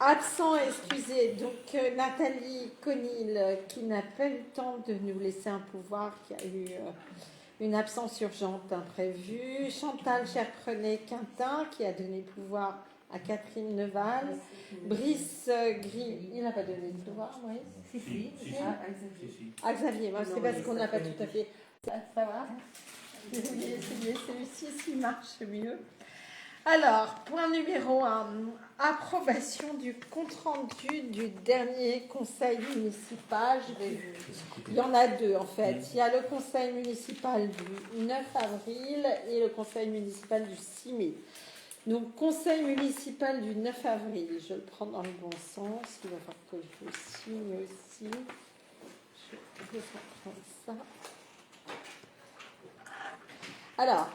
Absent, excusez, donc Nathalie Conil, qui n'a pas eu le temps de nous laisser un pouvoir, qui a eu une absence urgente imprévue. Chantal Cherprenet-Quintin, qui a donné le pouvoir à Catherine Neval. Brice Gris, il n'a pas donné le pouvoir, oui. Si. Ah, Xavier, moi, c'est parce qu'on n'a pas tout à fait. Ça va. Je vais essayer celui-ci s'il marche mieux. Alors, point numéro 1, approbation du compte-rendu du dernier conseil municipal. Il y en a deux en fait. Il y a le conseil municipal du 9 avril et le conseil municipal du 6 mai. Donc, conseil municipal du 9 avril, je le prends dans le bon sens. Il va falloir que je signe aussi. Je vais prendre ça. Alors,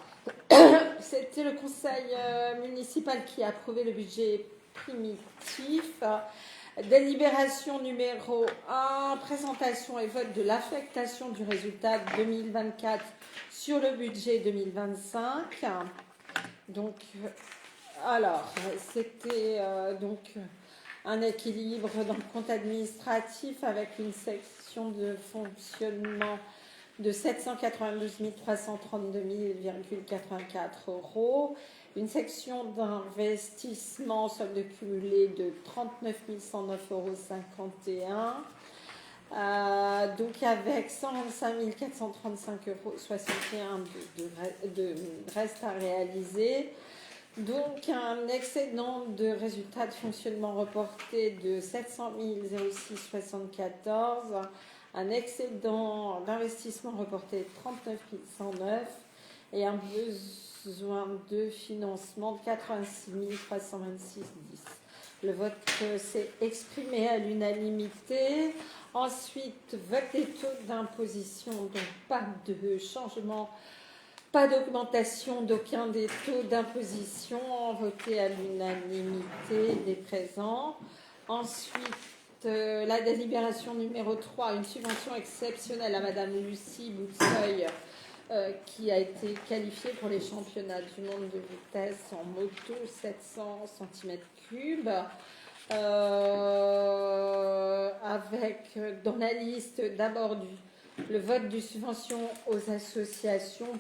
c'était le conseil municipal qui a approuvé le budget primitif. Délibération numéro 1, présentation et vote de l'affectation du résultat 2024 sur le budget 2025. Donc, alors, c'était donc un équilibre dans le compte administratif avec une section de fonctionnement de 792 332,84 €, une section d'investissement solde cumulé de 39 109,51 €, donc avec 125 435,61 € de reste à réaliser. Donc un excédent de résultats de fonctionnement reporté de 700 006,74 €, un excédent d'investissement reporté de 39 109 et un besoin de financement de 86 326,10 €. Le vote s'est exprimé à l'unanimité. Ensuite, vote des taux d'imposition, donc pas de changement, pas d'augmentation d'aucun des taux d'imposition, voté à l'unanimité des présents. Ensuite, la délibération numéro 3, une subvention exceptionnelle à Madame Lucie Boutseuil, qui a été qualifiée pour les championnats du monde de vitesse en moto 700 cm3, avec dans la liste d'abord le vote de subvention aux associations,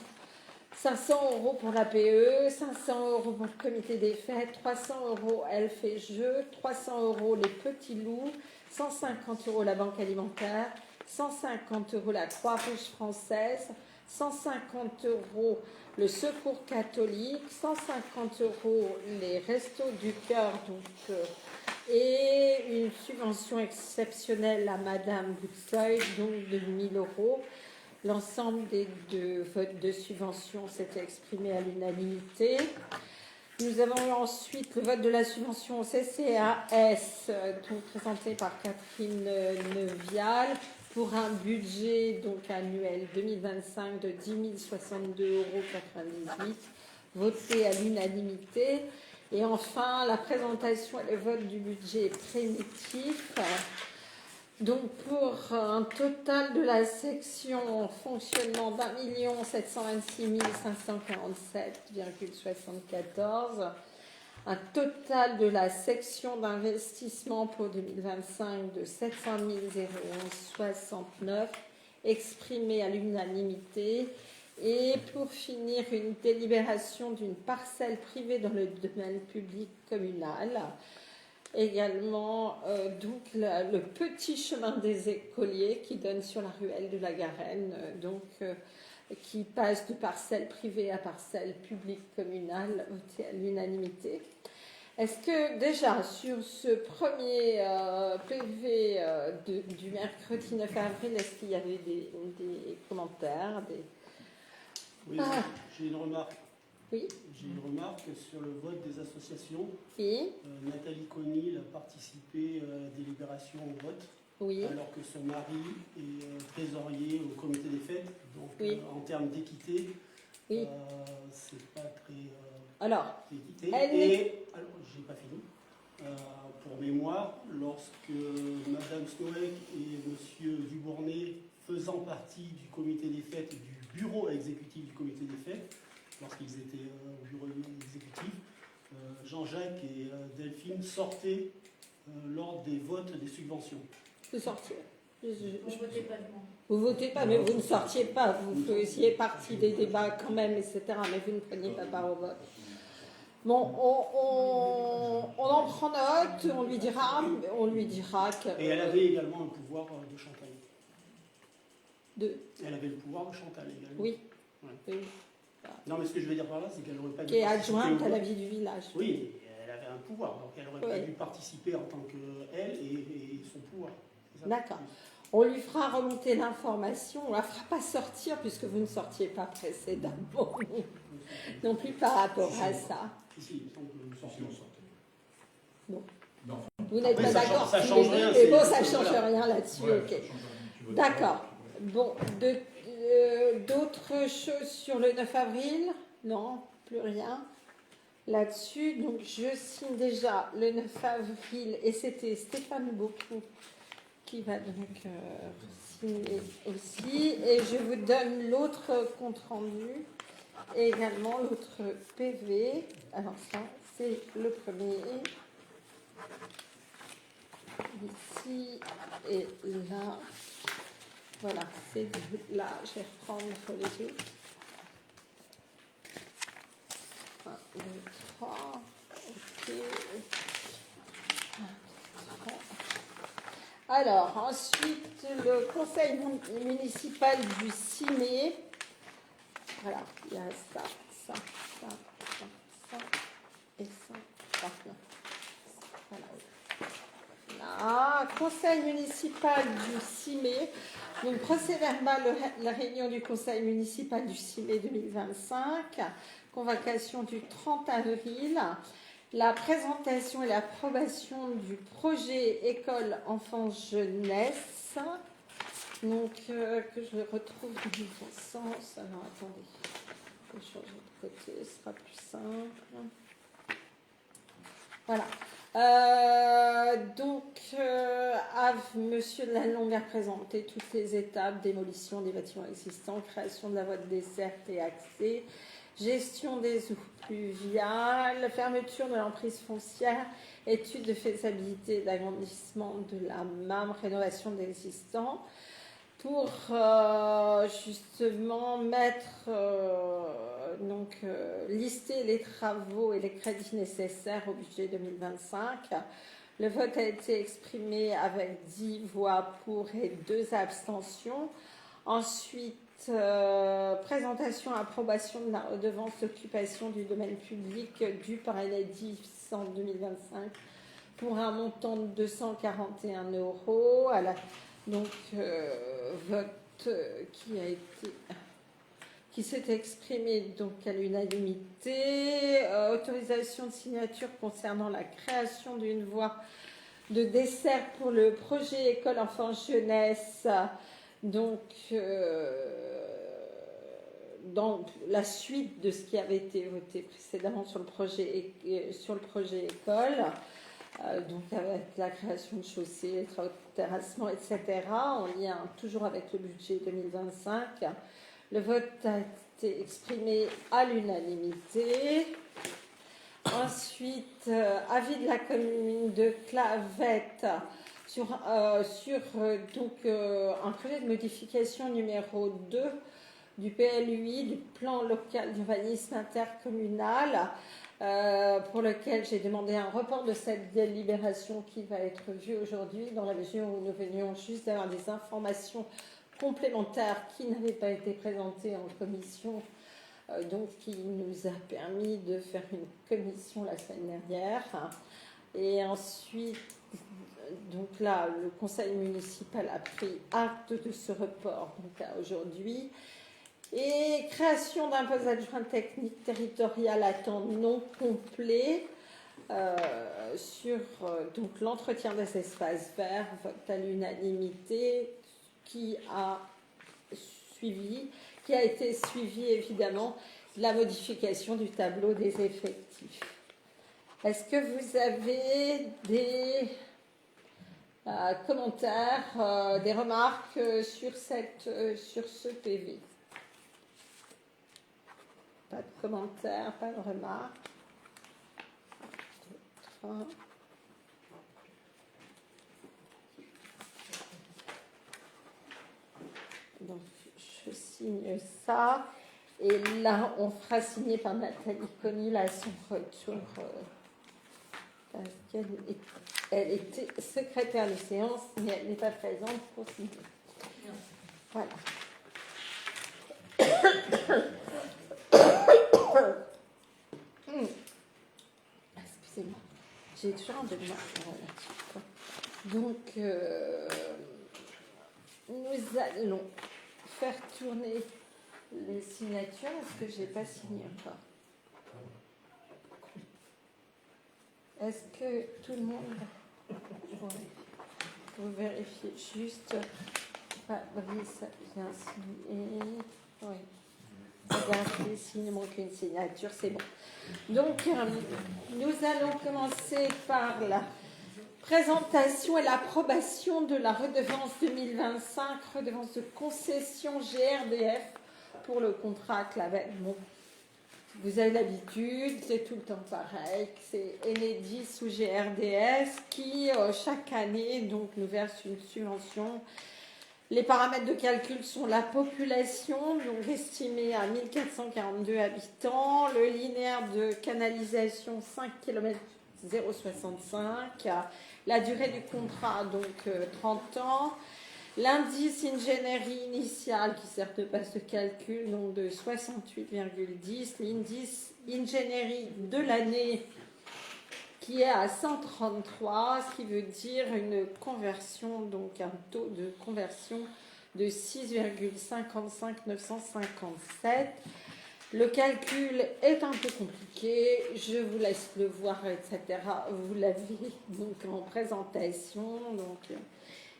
500 € pour l'APE, 500 € pour le comité des fêtes, 300 € Elf et Jeux, 300 € les petits loups, 150 € la banque alimentaire, 150 € la Croix-Rouge française, 150 € le Secours catholique, 150 € les Restos du Cœur, donc, et une subvention exceptionnelle à Madame Boutseuil, donc de 1 000 €. L'ensemble des deux votes de subvention s'était exprimé à l'unanimité. Nous avons eu ensuite le vote de la subvention au CCAS, donc présenté par Catherine Neuvial, pour un budget donc annuel 2025 de 10 062,98 €, voté à l'unanimité. Et enfin, la présentation et le vote du budget primitif. Donc pour un total de la section fonctionnement d'1 726 547,74 €, un total de la section d'investissement pour 2025 de 700 011,69 €, exprimé à l'unanimité. Et pour finir, une délibération d'une parcelle privée dans le domaine public communal. Également, donc le petit chemin des écoliers qui donne sur la ruelle de la Garenne, qui passe de parcelle privée à parcelle publique communale, votée à l'unanimité. Est-ce que déjà sur ce premier PV du mercredi 9 avril, est-ce qu'il y avait des commentaires Oui, j'ai une remarque. Oui. J'ai une remarque sur le vote des associations. Oui. Nathalie Conil a participé à la délibération au vote, oui. alors que son mari est trésorier au comité des fêtes. Donc, oui. En termes d'équité, oui. c'est pas très alors, équité. Et, alors, j'ai pas fini. Pour mémoire, lorsque Madame Snoek et Monsieur Dubournay, faisant partie du comité des fêtes, du bureau exécutif du comité des fêtes, lorsqu'ils étaient au bureau exécutif, Jean-Jacques et Delphine sortaient lors des votes des subventions. Vous sortiez. Vous ne votez pas le monde. Vous votez pas, mais vous ne sortiez pas. Vous faisiez partie des débats quand même, etc. Mais vous ne preniez pas part au vote. Bon, on en prend note, on lui dira que... Et elle avait également un pouvoir de Chantal. De... Elle avait le pouvoir de Chantal également. Oui. Ouais. Oui. Non, mais ce que je veux dire par là, c'est qu'elle n'aurait pas dû Qui est participer adjointe au à la vote. vie du village. Oui, elle avait un pouvoir, donc elle n'aurait pas Oui. dû participer en tant qu'elle et son pouvoir. C'est ça. D'accord. On lui fera remonter l'information, on ne la fera pas sortir puisque vous ne sortiez pas précédemment. Non plus par rapport à ça. Si, il me semble que nous sortions. Bon. Non. Vous n'êtes Après, pas ça d'accord change tous rien, les deux, mais c'est- bon, ça ne c'est- change voilà. rien là-dessus, Ouais, ok. ça change rien. Tu votes D'accord. pas, Bon, d'autres choses sur le 9 avril? Non, plus rien là-dessus. Donc, je signe déjà le 9 avril et c'était Stéphane Beaucou qui va donc signer aussi. Et je vous donne l'autre compte-rendu et également l'autre PV. Alors ça, c'est le premier. Ici et là. Voilà, c'est là. Je vais reprendre les autres. 1, 2, 3. Ok. 1, 2, 3. Alors, ensuite, le conseil municipal du 6 mai. Voilà, il y a ça et ça. Voilà. Voilà. Conseil municipal du 6 mai. Donc, procès verbal, la réunion du conseil municipal du 6 mai 2025. Convocation du 30 avril. La présentation et l'approbation du projet école enfance-jeunesse. Donc, que je retrouve dans le bon sens. Alors, attendez. Je vais changer de côté, ce sera plus simple. Voilà. Monsieur Lalonde a présenté toutes les étapes: démolition des bâtiments existants, création de la voie de desserte et accès, gestion des eaux pluviales, fermeture de l'emprise foncière, étude de faisabilité d'agrandissement de la MAM, rénovation de l'existant, pour justement lister les travaux et les crédits nécessaires au budget 2025. Le vote a été exprimé avec 10 voix pour et 2 abstentions. Ensuite, présentation et approbation de la redevance d'occupation du domaine public due par Enedis en 2025 pour un montant de 241 €. Donc, vote qui s'est exprimé donc à l'unanimité. Autorisation de signature concernant la création d'une voie de dessert pour le projet école enfance jeunesse. Donc, dans la suite de ce qui avait été voté précédemment sur le projet école. Donc avec la création de chaussées, les travaux de terrassement, etc., en lien toujours avec le budget 2025. Le vote a été exprimé à l'unanimité. Ensuite, avis de la commune de Clavette sur un projet de modification numéro 2 du PLUI, du plan local d'urbanisme intercommunal, pour lequel j'ai demandé un report de cette délibération qui va être vue aujourd'hui, dans la mesure où nous venions juste d'avoir des informations complémentaires qui n'avaient pas été présentées en commission, donc qui nous a permis de faire une commission la semaine dernière. Et ensuite, donc là, le conseil municipal a pris acte de ce report donc à aujourd'hui. Et création d'un poste adjoint technique territorial à temps non complet sur donc l'entretien des espaces verts, vote à l'unanimité qui a été suivi évidemment de la modification du tableau des effectifs. Est-ce que vous avez des commentaires, des remarques sur ce PV? Pas de commentaires, pas de remarques. pas. Donc, je signe ça. Et là, on fera signer par Nathalie Conil à son retour. Parce elle était secrétaire de séance, mais elle n'est pas présente pour signer. Voilà. Excusez-moi, j'ai toujours un peu de mal là-dessus. Donc, nous allons faire tourner les signatures. Est-ce que je n'ai pas signé encore? Est-ce que tout le monde... Vous vérifiez juste... Fabrice a bien signé. Oui. Regardez, s'il ne manque une signature, c'est bon. Donc, nous allons commencer par la présentation et l'approbation de la redevance 2025, redevance de concession GRDF pour le contrat Clavel. Bon, vous avez l'habitude, c'est tout le temps pareil, c'est Enedis ou GRDS qui, chaque année, donc, nous verse une subvention. Les paramètres de calcul sont la population, donc estimée à 1442 habitants, le linéaire de canalisation 5 km 0,65, la durée du contrat, donc 30 ans, l'indice ingénierie initiale qui sert de base de calcul, donc de 68,10, l'indice ingénierie de l'année qui est à 133, ce qui veut dire une conversion, donc un taux de conversion de 6,55957. Le calcul est un peu compliqué, je vous laisse le voir, etc. Vous l'avez donc en présentation. Donc,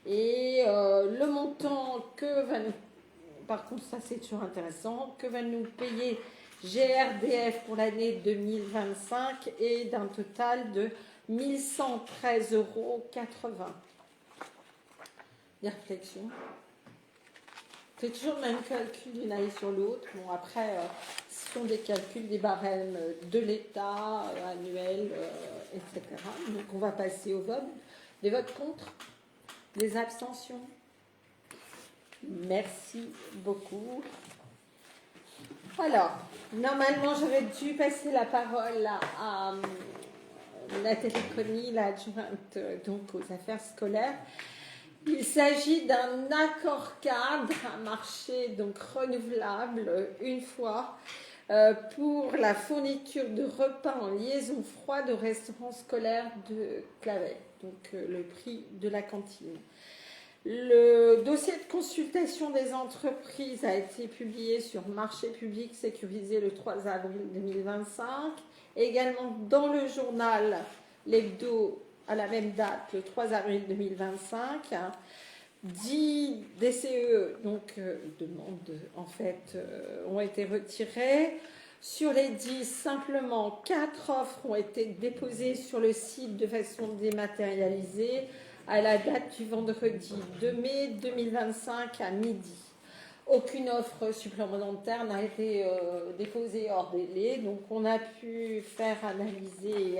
et le montant que va nous... Par contre, ça c'est toujours intéressant, que va nous payer GRDF pour l'année 2025 est d'un total de 1 113,80 €. Des réflexions. C'est toujours le même calcul d'une année sur l'autre. Bon, après, ce sont des calculs des barèmes de l'État, annuels, etc. Donc, on va passer au vote. Des votes contre? Des abstentions? Merci beaucoup. Alors, normalement, j'aurais dû passer la parole à Nathalie Conny, l'adjointe donc aux affaires scolaires. Il s'agit d'un accord cadre, un marché donc renouvelable une fois pour la fourniture de repas en liaison froide au restaurant scolaire de Clavel, donc le prix de la cantine. Le dossier de consultation des entreprises a été publié sur Marché public sécurisé le 3 avril 2025. Également dans le journal l'hebdo à la même date, le 3 avril 2025. 10 DCE, donc demandes en fait, ont été retirées. Sur les 10, simplement 4 offres ont été déposées sur le site de façon dématérialisée à la date du vendredi 2 mai 2025 à midi. Aucune offre supplémentaire n'a été déposée hors délai, donc on a pu faire analyser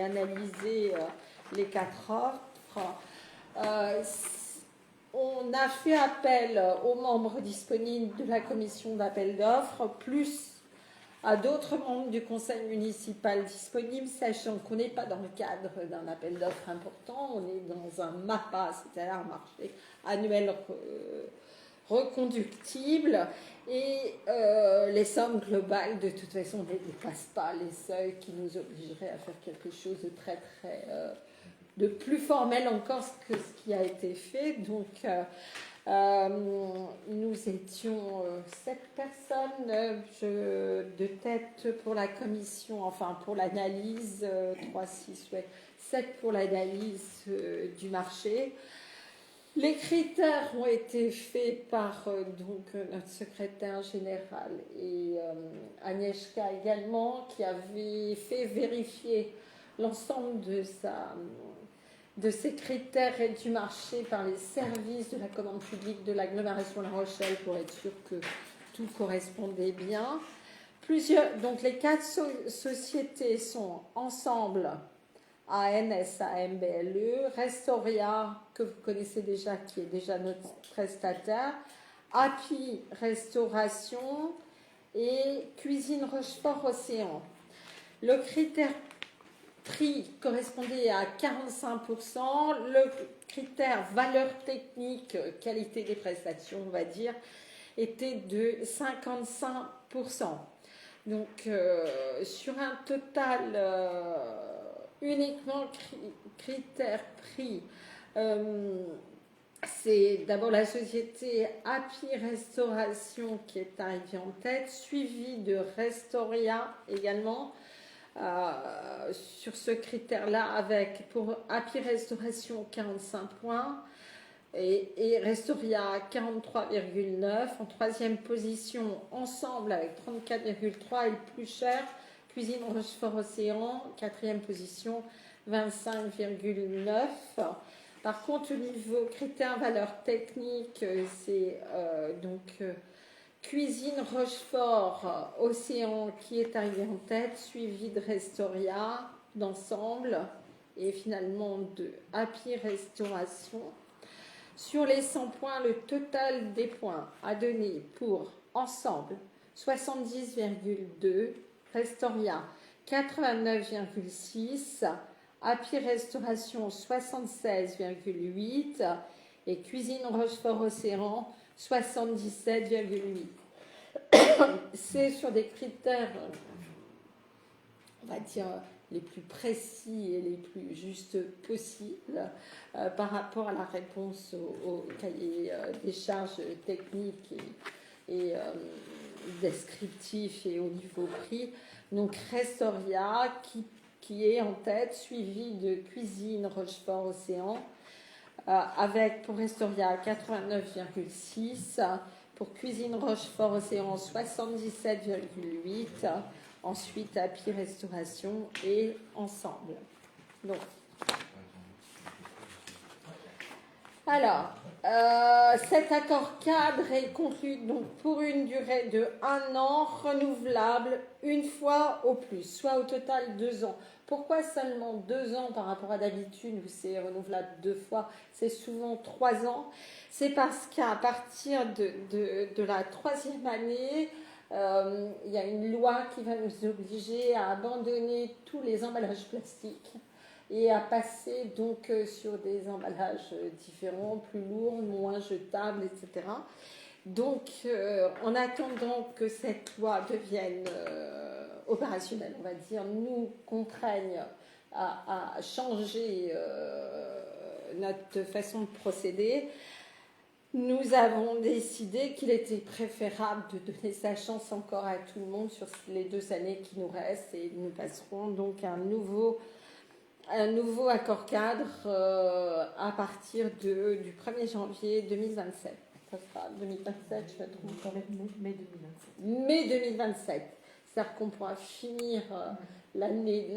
les 4 offres. On a fait appel aux membres disponibles de la commission d'appel d'offres, plus à d'autres membres du conseil municipal disponibles, sachant qu'on n'est pas dans le cadre d'un appel d'offres important, on est dans un MAPA, c'est-à-dire un marché annuel reconductible, et les sommes globales, de toute façon, ne dépassent pas les seuils qui nous obligeraient à faire quelque chose de très, très... de plus formel encore que ce qui a été fait. Donc, nous étions 7 personnes de tête pour la commission, enfin pour l'analyse, 3, 6, 7 pour l'analyse du marché. Les critères ont été faits par donc, notre secrétaire général et Agnieszka également, qui avait fait vérifier l'ensemble de ces critères et du marché par les services de la commande publique de l'agglomération La Rochelle pour être sûr que tout correspondait bien. Donc les 4 sociétés sont ensemble ANSAMBLE, Restoria, que vous connaissez déjà, qui est déjà notre prestataire, API Restauration et Cuisine Rochefort Océan. Le critère prix correspondait à 45%, le critère valeur technique, qualité des prestations, on va dire, était de 55%. Donc, sur un total uniquement critère prix, c'est d'abord la société API Restauration qui est arrivée en tête, suivie de Restoria également, sur ce critère-là, avec pour API Restauration 45 points et Restoria 43,9. En troisième position, Ensemble avec 34,3 et le plus cher, Cuisine Rochefort Océan, quatrième position, 25,9. Par contre, au niveau critères valeur technique, c'est Cuisine Rochefort Océan qui est arrivé en tête, suivi de Restoria, d'Ensemble et finalement de API Restauration. Sur les 100 points, le total des points à donner pour Ensemble 70,2, Restoria 89,6, API Restauration 76,8 et Cuisine Rochefort Océan 77,8. C'est sur des critères, on va dire, les plus précis et les plus justes possibles par rapport à la réponse au cahier des charges techniques et descriptifs et au niveau prix. Donc Restoria qui est en tête, suivi de Cuisine Rochefort Océan, avec pour Restoria 89,6, pour Cuisine Rochefort Océan 77,8, ensuite API Restauration et Ensemble. Donc, alors, cet accord cadre est conclu donc pour une durée de 1 an, renouvelable une fois au plus, soit au total 2 ans. Pourquoi seulement 2 ans par rapport à d'habitude où c'est renouvelable 2 fois, c'est souvent 3 ans? C'est parce qu'à partir de la 3e année, il y a une loi qui va nous obliger à abandonner tous les emballages plastiques et à passer donc sur des emballages différents, plus lourds, moins jetables, etc. Donc, en attendant que cette loi devienne opérationnelle, on va dire, nous contraigne à changer notre façon de procéder, nous avons décidé qu'il était préférable de donner sa chance encore à tout le monde sur les 2 années qui nous restent et nous passerons donc un nouveau accord cadre à partir du 1er janvier 2027. Ça sera 2027, je me trompe. Mai 2027. Mai 2027. C'est-à-dire qu'on pourra finir l'année.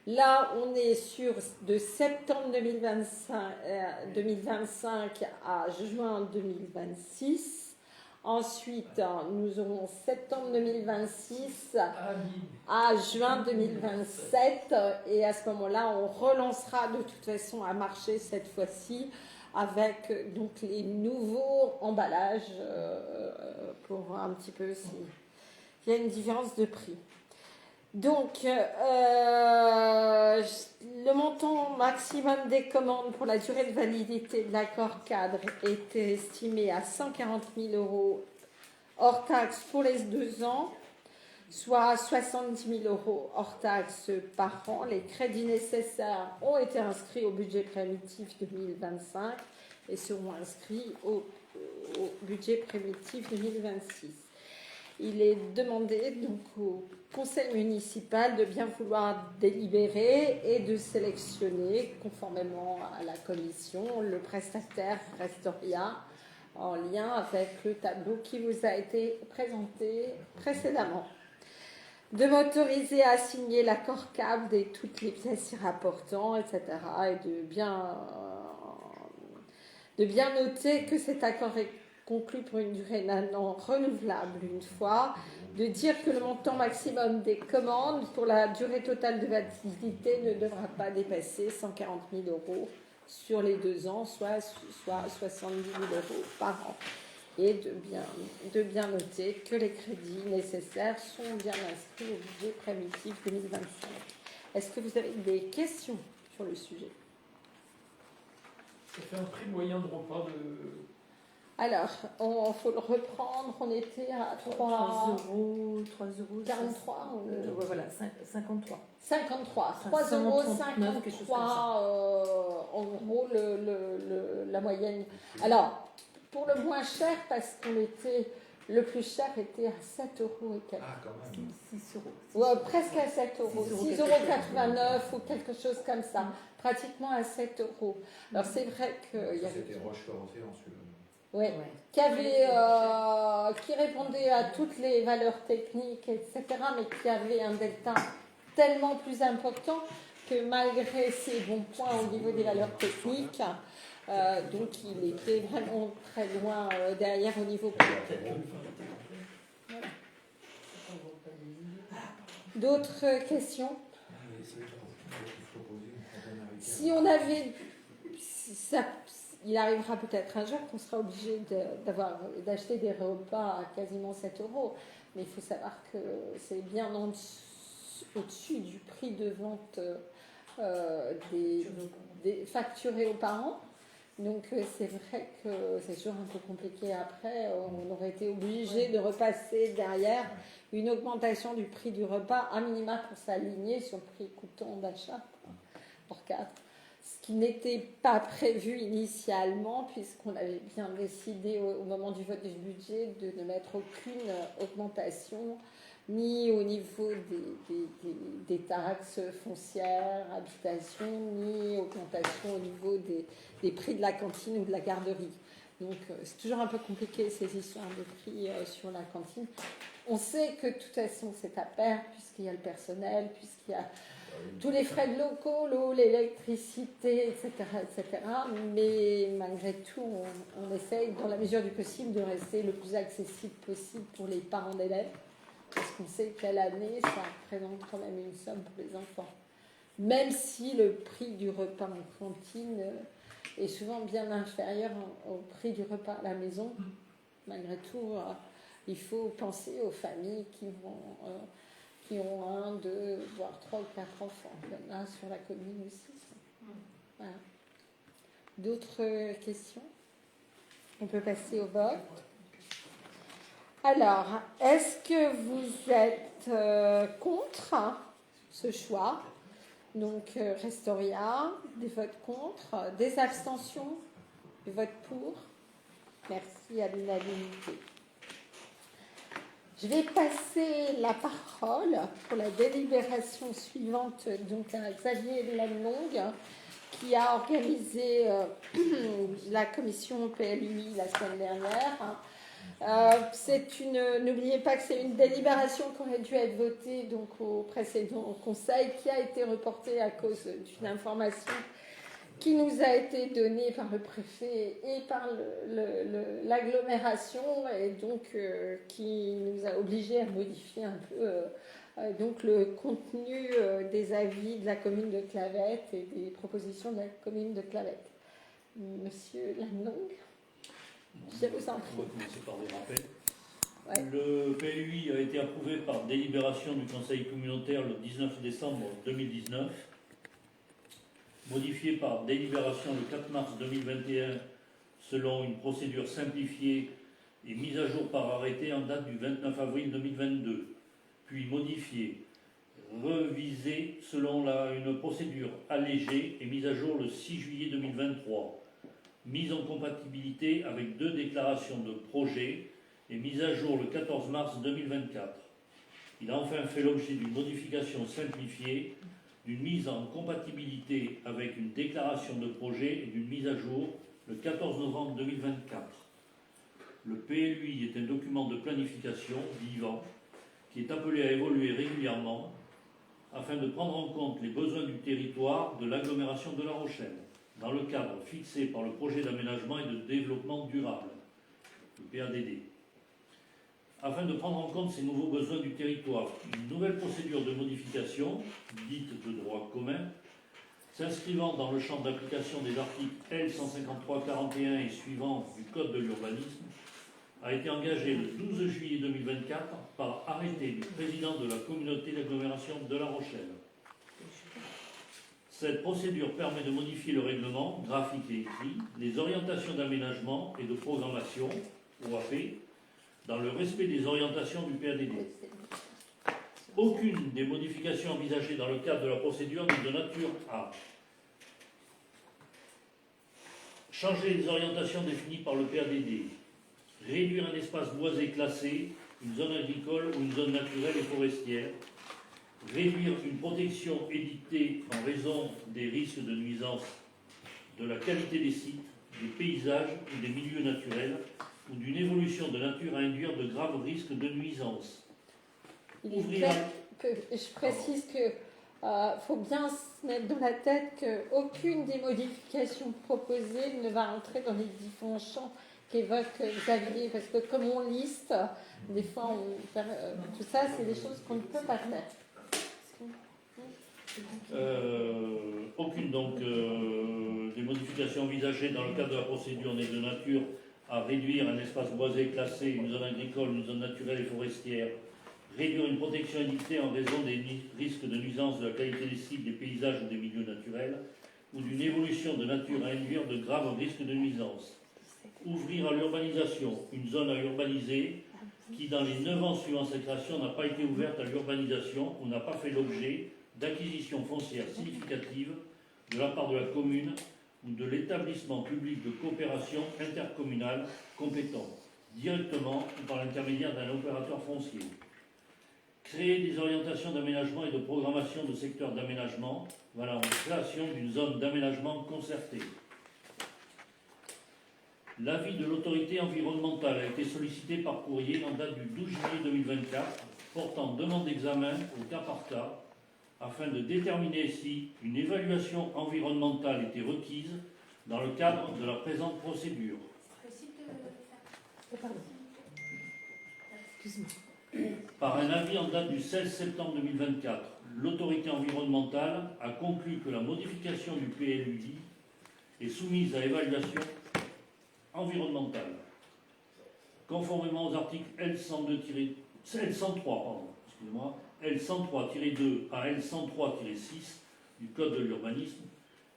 Là, on est sur de septembre 2025 à juin 2026. Ensuite, nous aurons septembre 2026 à juin 2027. Et à ce moment-là, on relancera de toute façon à marcher cette fois-ci avec donc les nouveaux emballages pour voir un petit peu s'il y a une différence de prix. Donc, le montant maximum des commandes pour la durée de validité de l'accord cadre était estimé à 140 000 € hors taxes pour les 2 ans, soit 70 000 € hors taxes par an. Les crédits nécessaires ont été inscrits au budget primitif 2025 et seront inscrits au budget primitif 2026. Il est demandé donc au conseil municipal de bien vouloir délibérer et de sélectionner, conformément à la commission, le prestataire Restoria en lien avec le tableau qui vous a été présenté précédemment. De m'autoriser à signer l'accord cadre et toutes les pièces y rapportant, etc. et de bien noter que cet accord conclu pour une durée d'un an renouvelable une fois, de dire que le montant maximum des commandes pour la durée totale de validité ne devra pas dépasser 140 000 euros sur les 2 ans, soit 70 000 euros par an. Et de bien noter que les crédits nécessaires sont bien inscrits au budget primitif 2025. Est-ce que vous avez des questions sur le sujet? Ça fait un prix moyen de repas de... Alors, il faut le reprendre. On était à 3 euros, 43 ouais, voilà, 53. 53, 3,53 euros, 3,39, quelque chose comme ça. en gros, la moyenne. Alors, pour le moins cher, parce qu'on était, le plus cher était à 7 euros et quelques. Ah, quand même. 6 euros. Ouais, presque à 7 euros, 6,89 6,89 € ou quelque chose comme ça, pratiquement à 7 euros. Alors c'est vrai qu'il y avait... C'était Rochefort-en-Séance, celui-là. Ouais. Qui répondait à toutes les valeurs techniques, etc., mais qui avait un delta tellement plus important que malgré ses bons points au niveau des valeurs techniques, donc il était vraiment très loin derrière au niveau prix. Voilà. D'autres questions? Si on avait... il arrivera peut-être un jour qu'on sera obligé d'acheter des repas à quasiment 7 euros. Mais il faut savoir que c'est bien au-dessus du prix de vente facturés aux parents. Donc c'est vrai que c'est toujours un peu compliqué après. On aurait été obligé de repasser derrière une augmentation du prix du repas à minima pour s'aligner sur le prix coûtant d'achat pour 4. Ce qui n'était pas prévu initialement, puisqu'on avait bien décidé au moment du vote du budget de ne mettre aucune augmentation, ni au niveau des taxes foncières, habitation, ni augmentation au niveau des prix de la cantine ou de la garderie. Donc c'est toujours un peu compliqué ces histoires de prix sur la cantine. On sait que de toute façon c'est à perdre, puisqu'il y a le personnel, puisqu'il y a tous les frais de locaux, l'eau, l'électricité, etc., etc. Mais malgré tout, on essaye, dans la mesure du possible, de rester le plus accessible possible pour les parents d'élèves, parce qu'on sait qu'à l'année, ça représente quand même une somme pour les enfants. Même si le prix du repas en cantine est souvent bien inférieur au prix du repas à la maison, malgré tout, il faut penser aux familles qui ont 1, 2, voire 3 ou 4 enfants. Il y en a sur la commune aussi. Voilà. D'autres questions? On peut passer au vote. Alors, est-ce que vous êtes contre ce choix? Donc, Restoria, des votes contre, des abstentions, des votes pour. Merci à l'unanimité. Je vais passer la parole pour la délibération suivante donc à Xavier Lannelongue, qui a organisé la commission PLUI la semaine dernière. N'oubliez pas que c'est une délibération qui aurait dû être votée donc au précédent conseil, qui a été reportée à cause d'une information qui nous a été donnée par le préfet et par l'agglomération, et donc qui nous a obligés à modifier un peu donc le contenu des avis de la commune de Clavette et des propositions de la commune de Clavette. Monsieur Lannelongue, je vous en prie. On va commencer par des rappels. Ouais. Le PLUI a été approuvé par délibération du Conseil communautaire le 19 décembre 2019, modifié par délibération le 4 mars 2021 selon une procédure simplifiée et mise à jour par arrêté en date du 29 avril 2022, puis modifié, revisé selon une procédure allégée et mise à jour le 6 juillet 2023, mise en compatibilité avec 2 déclarations de projet et mise à jour le 14 mars 2024. Il a enfin fait l'objet d'une modification simplifiée, d'une mise en compatibilité avec une déclaration de projet et d'une mise à jour le 14 novembre 2024. Le PLUI est un document de planification vivant qui est appelé à évoluer régulièrement afin de prendre en compte les besoins du territoire de l'agglomération de La Rochelle, dans le cadre fixé par le projet d'aménagement et de développement durable. le PADD. Afin de prendre en compte ces nouveaux besoins du territoire, une nouvelle procédure de modification, dite de droit commun, s'inscrivant dans le champ d'application des articles L 153-41 et suivants du Code de l'urbanisme, a été engagée le 12 juillet 2024 par arrêté du président de la communauté d'agglomération de La Rochelle. Cette procédure permet de modifier le règlement, graphique et écrit, les orientations d'aménagement et de programmation, OAP, dans le respect des orientations du PADD. Aucune des modifications envisagées dans le cadre de la procédure n'est de nature à changer les orientations définies par le PADD, réduire un espace boisé classé, une zone agricole ou une zone naturelle et forestière, réduire une protection édictée en raison des risques de nuisance de la qualité des sites, des paysages ou des milieux naturels, ou d'une évolution de nature à induire de graves risques de nuisance. Il est clair que je précise que faut bien se mettre dans la tête qu'aucune des modifications proposées ne va entrer dans les différents champs qu'évoque Xavier, parce que comme on liste, des fois, tout ça, c'est des choses qu'on ne peut pas faire. Aucune donc des modifications envisagées dans le cadre de la procédure n'est de nature à réduire un espace boisé classé, une zone agricole, une zone naturelle et forestière, réduire une protection édictée en raison des risques de nuisance de la qualité des sites, des paysages ou des milieux naturels, ou d'une évolution de nature à induire de graves risques de nuisance. Ouvrir à l'urbanisation une zone à urbaniser qui, dans les 9 ans suivant sa création, n'a pas été ouverte à l'urbanisation ou n'a pas fait l'objet d'acquisition foncière significative de la part de la commune ou de l'établissement public de coopération intercommunale compétent, directement ou par l'intermédiaire d'un opérateur foncier. Créer des orientations d'aménagement et de programmation de secteurs d'aménagement, voilà, en création d'une zone d'aménagement concertée. L'avis de l'autorité environnementale a été sollicité par courrier en date du 12 juillet 2024, portant demande d'examen au cas par cas, afin de déterminer si une évaluation environnementale était requise dans le cadre de la présente procédure. Par un avis en date du 16 septembre 2024, l'autorité environnementale a conclu que la modification du PLUI est soumise à évaluation environnementale. Conformément aux articles L103-2 à L103-6 du Code de l'urbanisme,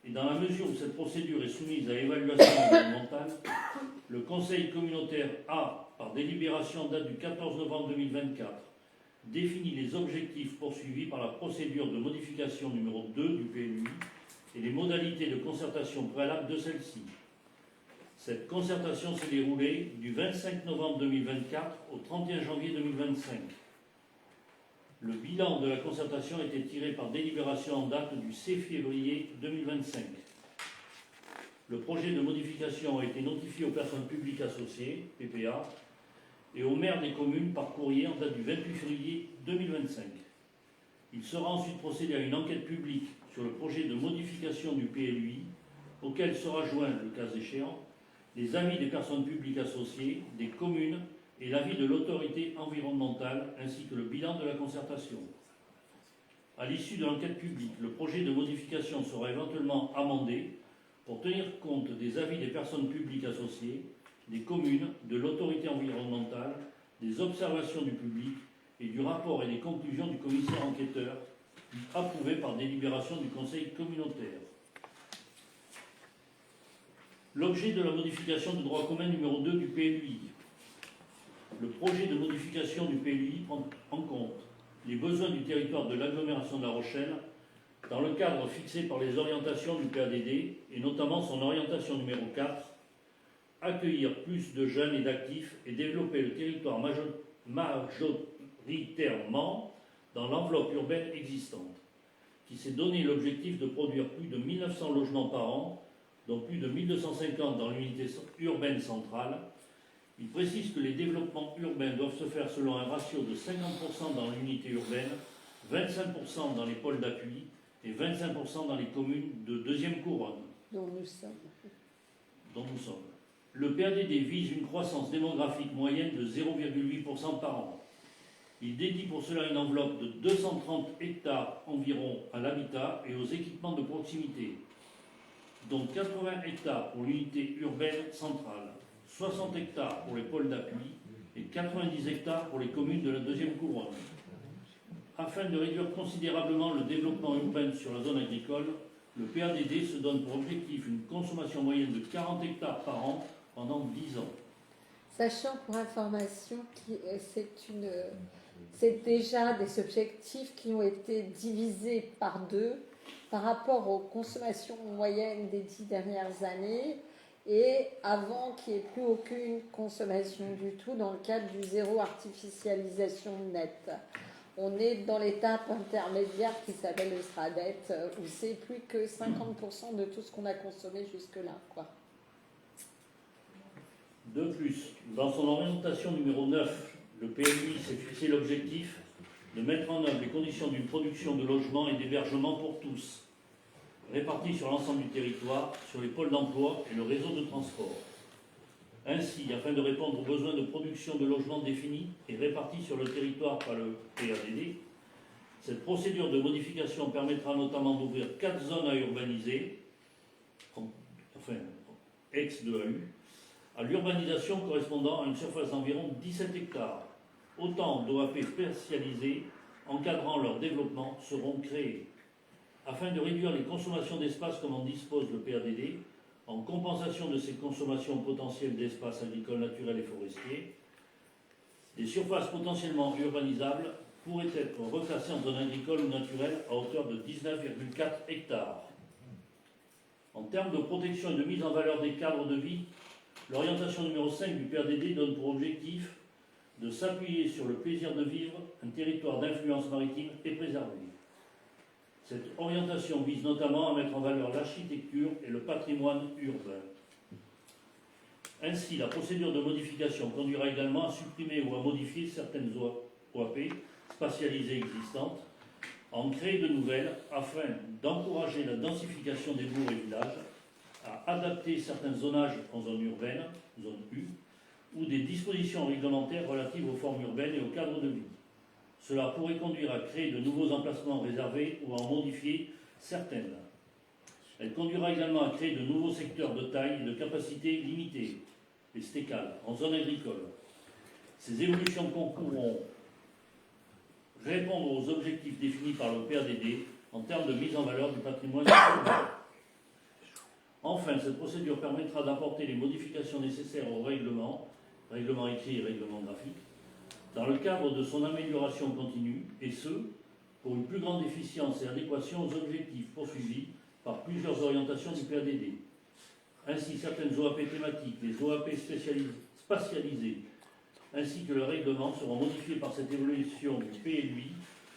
et dans la mesure où cette procédure est soumise à évaluation environnementale, le Conseil communautaire a, par délibération en date du 14 novembre 2024, défini les objectifs poursuivis par la procédure de modification numéro 2 du PLUI et les modalités de concertation préalable de celle-ci. Cette concertation s'est déroulée du 25 novembre 2024 au 31 janvier 2025. Le bilan de la concertation a été tiré par délibération en date du 6 février 2025. Le projet de modification a été notifié aux personnes publiques associées, PPA, et aux maires des communes par courrier en date du 28 février 2025. Il sera ensuite procédé à une enquête publique sur le projet de modification du PLUI, auquel sera joint, le cas échéant, les avis des personnes publiques associées, des communes et l'avis de l'autorité environnementale, ainsi que le bilan de la concertation. À l'issue de l'enquête publique, le projet de modification sera éventuellement amendé pour tenir compte des avis des personnes publiques associées, des communes, de l'autorité environnementale, des observations du public et du rapport et des conclusions du commissaire enquêteur, approuvé par délibération du Conseil communautaire. L'objet de la modification du droit commun numéro 2 du PLUI. Le projet de modification du PLUI prend en compte les besoins du territoire de l'agglomération de La Rochelle dans le cadre fixé par les orientations du PADD et notamment son orientation numéro 4, accueillir plus de jeunes et d'actifs et développer le territoire majoritairement dans l'enveloppe urbaine existante, qui s'est donné l'objectif de produire plus de 1900 logements par an, dont plus de 1250 dans l'unité urbaine centrale. Il précise que les développements urbains doivent se faire selon un ratio de 50% dans l'unité urbaine, 25% dans les pôles d'appui et 25% dans les communes de deuxième couronne. Dont nous sommes. Le PADD vise une croissance démographique moyenne de 0,8% par an. Il dédie pour cela une enveloppe de 230 hectares environ à l'habitat et aux équipements de proximité, dont 80 hectares pour l'unité urbaine centrale, 60 hectares pour les pôles d'appui et 90 hectares pour les communes de la deuxième couronne. Afin de réduire considérablement le développement urbain sur la zone agricole, le PADD se donne pour objectif une consommation moyenne de 40 hectares par an pendant 10 ans. Sachant pour information que c'est déjà des objectifs qui ont été divisés par 2 par rapport aux consommations moyennes des 10 dernières années et avant qu'il n'y ait plus aucune consommation du tout dans le cadre du zéro artificialisation nette. On est dans l'étape intermédiaire qui s'appelle le SRADET, où c'est plus que 50% de tout ce qu'on a consommé jusque-là, quoi. De plus, dans son orientation numéro 9, le PLUI s'est fixé l'objectif de mettre en œuvre les conditions d'une production de logements et d'hébergement pour tous, répartis sur l'ensemble du territoire, sur les pôles d'emploi et le réseau de transport. Ainsi, afin de répondre aux besoins de production de logements définis et répartis sur le territoire par le PADD, cette procédure de modification permettra notamment d'ouvrir 4 zones à urbaniser, ex-2AU, à l'urbanisation correspondant à une surface d'environ 17 hectares. Autant d'OAP spécialisés encadrant leur développement seront créés. Afin de réduire les consommations d'espace comme en dispose le PADD, en compensation de ces consommations potentielles d'espaces agricoles, naturels et forestiers, des surfaces potentiellement urbanisables pourraient être reclassées en zone agricole ou naturelle à hauteur de 19,4 hectares. En termes de protection et de mise en valeur des cadres de vie, l'orientation numéro 5 du PADD donne pour objectif de s'appuyer sur le plaisir de vivre un territoire d'influence maritime et préservé. Cette orientation vise notamment à mettre en valeur l'architecture et le patrimoine urbain. Ainsi, la procédure de modification conduira également à supprimer ou à modifier certaines OAP spatialisées existantes, en créer de nouvelles afin d'encourager la densification des bourgs et villages, à adapter certains zonages en zone urbaine, zone U, ou des dispositions réglementaires relatives aux formes urbaines et au cadre de vie. Cela pourrait conduire à créer de nouveaux emplacements réservés ou à en modifier certaines. Elle conduira également à créer de nouveaux secteurs de taille et de capacité limitée, les STECAL, en zone agricole. Ces évolutions concourront répondre aux objectifs définis par le PADD en termes de mise en valeur du patrimoine urbain. Enfin, cette procédure permettra d'apporter les modifications nécessaires au règlement écrit et règlement graphique, dans le cadre de son amélioration continue, et ce, pour une plus grande efficience et adéquation aux objectifs poursuivis par plusieurs orientations du PADD. Ainsi, certaines OAP thématiques, les OAP spatialisées, ainsi que le règlement seront modifiés par cette évolution du PLUI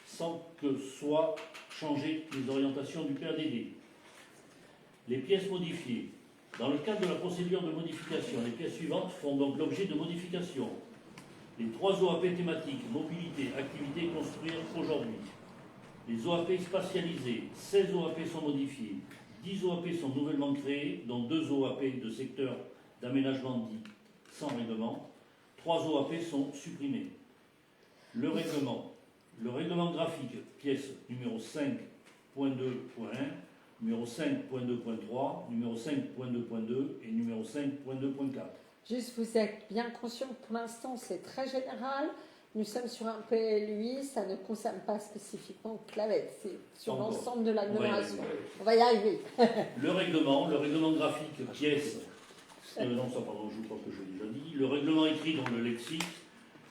sans que soient changées les orientations du PADD. Les pièces modifiées. Dans le cadre de la procédure de modification, les pièces suivantes font donc l'objet de modifications. Les 3 OAP thématiques, mobilité, activité, construire aujourd'hui. Les OAP spatialisées, 16 OAP sont modifiées, 10 OAP sont nouvellement créées, dont 2 OAP de secteur d'aménagement dit sans règlement. 3 OAP sont supprimées. Le règlement graphique, pièce numéro 5.2.1, numéro 5.2.3, numéro 5.2.2 et numéro 5.2.4. Juste, vous êtes bien conscient que pour l'instant, c'est très général. Nous sommes sur un PLUI, ça ne concerne pas spécifiquement Clavette, c'est sur l'ensemble de l'agglomération. On va y arriver. Le règlement graphique, pièce, je crois que je l'ai déjà dit, le règlement écrit dans le lexique,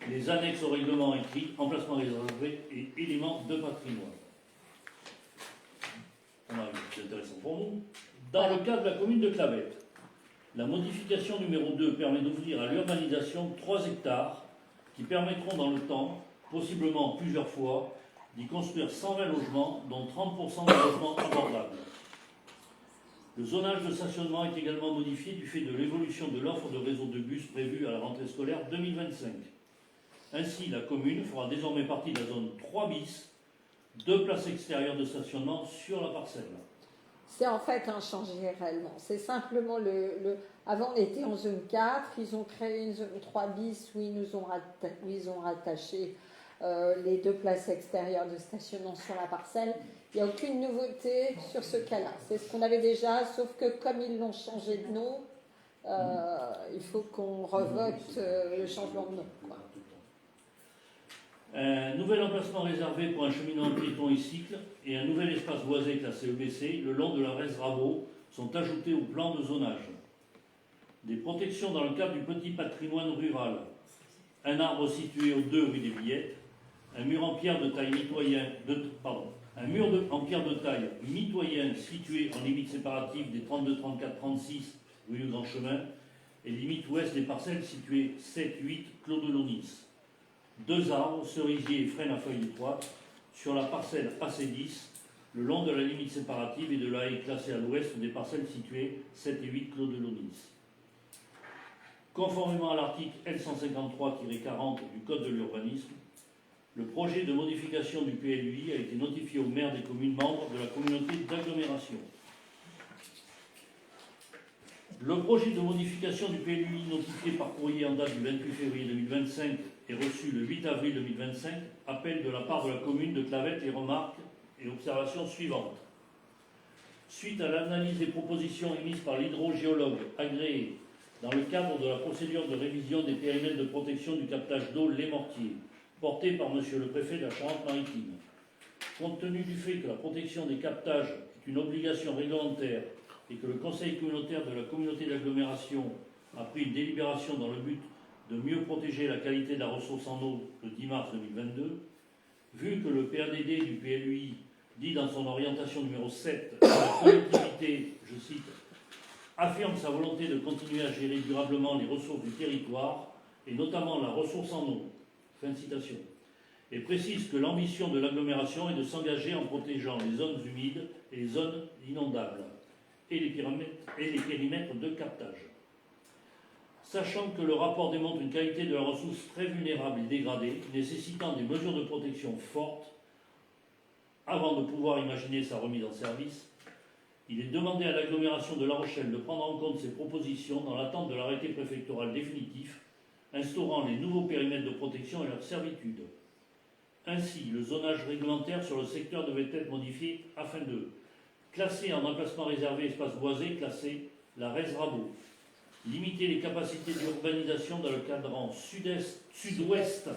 les annexes au règlement écrit, emplacement réservé et éléments de patrimoine. C'est intéressant pour nous. Dans le cas de la commune de Clavette, la modification numéro 2 permet d'ouvrir à l'urbanisation 3 hectares qui permettront dans le temps, possiblement plusieurs fois, d'y construire 120 logements, dont 30% de logements abordables. Le zonage de stationnement est également modifié du fait de l'évolution de l'offre de réseau de bus prévue à la rentrée scolaire 2025. Ainsi, la commune fera désormais partie de la zone 3 bis, 2 places extérieures de stationnement sur la parcelle. c'est en fait inchangé réellement. C'est simplement Avant, on était en zone 4, ils ont créé une zone 3 bis où ils ont rattaché les 2 places extérieures de stationnement sur la parcelle. Il n'y a aucune nouveauté sur ce cas-là. C'est ce qu'on avait déjà, sauf que comme ils l'ont changé de nom, il faut qu'on revote le changement de nom, quoi. Un nouvel emplacement réservé pour un cheminement piéton et cycle et un nouvel espace boisé classé EBC le long de la Rez Rabot sont ajoutés au plan de zonage. Des protections dans le cadre du petit patrimoine rural. Un arbre situé aux 2 rue des Billettes, un mur en pierre de taille mitoyen situé en limite séparative des 32, 34, 36 rue du Grand Chemin et limite ouest des parcelles situées 7, 8 Clos de Launis. 2 arbres, cerisiers et frênes à feuilles étroites, sur la parcelle AC10, le long de la limite séparative et de la haie classée à l'ouest des parcelles situées 7 et 8 Clos de Launis. Conformément à l'article L153-40 du Code de l'urbanisme, le projet de modification du PLUI a été notifié au maire des communes membres de la communauté d'agglomération. Le projet de modification du PLUI notifié par courrier en date du 28 février 2025 et reçu le 8 avril 2025 appelle de la part de la commune de Clavette les remarques et observations suivantes. Suite à l'analyse des propositions émises par l'hydrogéologue agréé dans le cadre de la procédure de révision des périmètres de protection du captage d'eau Les Mortiers, portée par Monsieur le Préfet de la Charente-Maritime, compte tenu du fait que la protection des captages est une obligation réglementaire et que le Conseil communautaire de la communauté d'agglomération a pris une délibération dans le but de mieux protéger la qualité de la ressource en eau le 10 mars 2022, vu que le PADD du PLUI dit dans son orientation numéro 7 que la collectivité, je cite, affirme sa volonté de continuer à gérer durablement les ressources du territoire, et notamment la ressource en eau, fin de citation, et précise que l'ambition de l'agglomération est de s'engager en protégeant les zones humides et les zones inondables, et les périmètres de captage. Sachant que le rapport démontre une qualité de la ressource très vulnérable et dégradée, nécessitant des mesures de protection fortes, avant de pouvoir imaginer sa remise en service, il est demandé à l'agglomération de La Rochelle de prendre en compte ces propositions dans l'attente de l'arrêté préfectoral définitif instaurant les nouveaux périmètres de protection et leur servitude. Ainsi, le zonage réglementaire sur le secteur devait être modifié afin de classer en emplacement réservé espace boisé, classer la Rez Rabot, limiter les capacités d'urbanisation dans le cadran sud-ouest